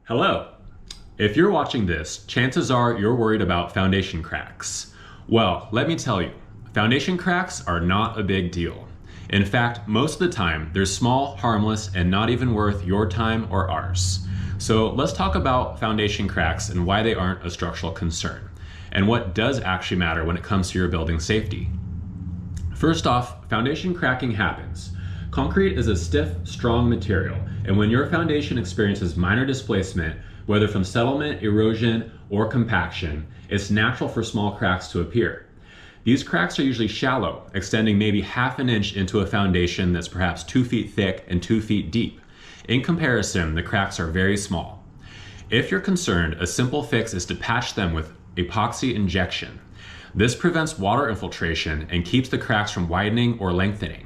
Hello. If you're watching this, chances are you're worried about foundation cracks. Well, let me tell you, foundation cracks are not a big deal. In fact, most of the time, they're small, harmless, and not even worth your time or ours. So let's talk about foundation cracks and why they aren't a structural concern, and what does actually matter when it comes to your building safety. First off, foundation cracking happens. Concrete is a stiff, strong material, and when your foundation experiences minor displacement, whether from settlement, erosion, or compaction, it's natural for small cracks to appear. These cracks are usually shallow, extending maybe half an inch into a foundation that's perhaps 2 feet thick and 2 feet deep. In comparison, the cracks are very small. If you're concerned, a simple fix is to patch them with epoxy injection. This prevents water infiltration and keeps the cracks from widening or lengthening.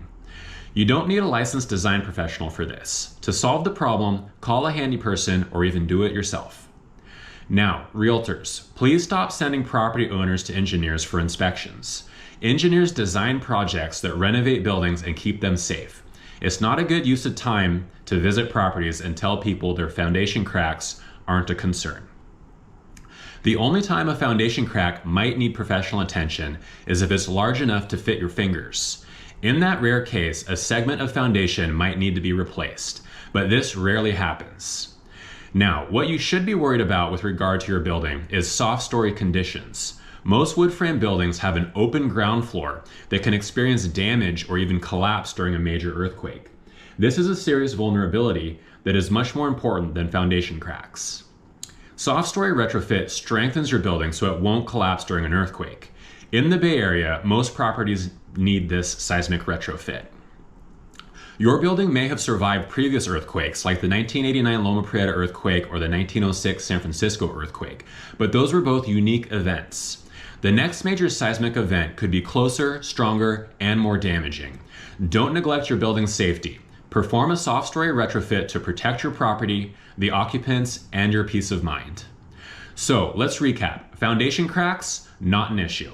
You don't need a licensed design professional for this. To solve the problem, call a handy person or even do it yourself. Now, realtors, please stop sending property owners to engineers for inspections. Engineers design projects that renovate buildings and keep them safe. It's not a good use of time to visit properties and tell people their foundation cracks aren't a concern. The only time a foundation crack might need professional attention is if it's large enough to fit your fingers. In that rare case, a segment of foundation might need to be replaced, but this rarely happens. Now, what you should be worried about with regard to your building is soft story conditions. Most wood frame buildings have an open ground floor that can experience damage or even collapse during a major earthquake. This is a serious vulnerability that is much more important than foundation cracks. Soft story retrofit strengthens your building so it won't collapse during an earthquake. In the Bay Area, most properties need this seismic retrofit. Your building may have survived previous earthquakes like the 1989 Loma Prieta earthquake or the 1906 San Francisco earthquake, but those were both unique events. The next major seismic event could be closer, stronger, and more damaging. Don't neglect your building's safety. Perform a soft story retrofit to protect your property, the occupants, and your peace of mind. So let's recap. Foundation cracks, not an issue.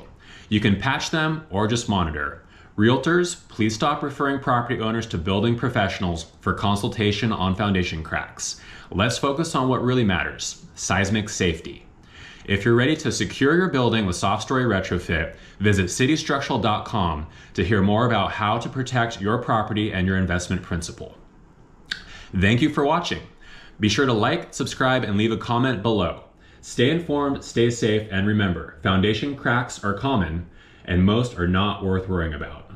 You can patch them or just monitor. Realtors, please stop referring property owners to building professionals for consultation on foundation cracks. Let's focus on what really matters, seismic safety. If you're ready to secure your building with soft story retrofit, visit citystructural.com to hear more about how to protect your property and your investment principal. Thank you for watching. Be sure to like, subscribe, and leave a comment below. Stay informed, stay safe, and remember, foundation cracks are common and most are not worth worrying about.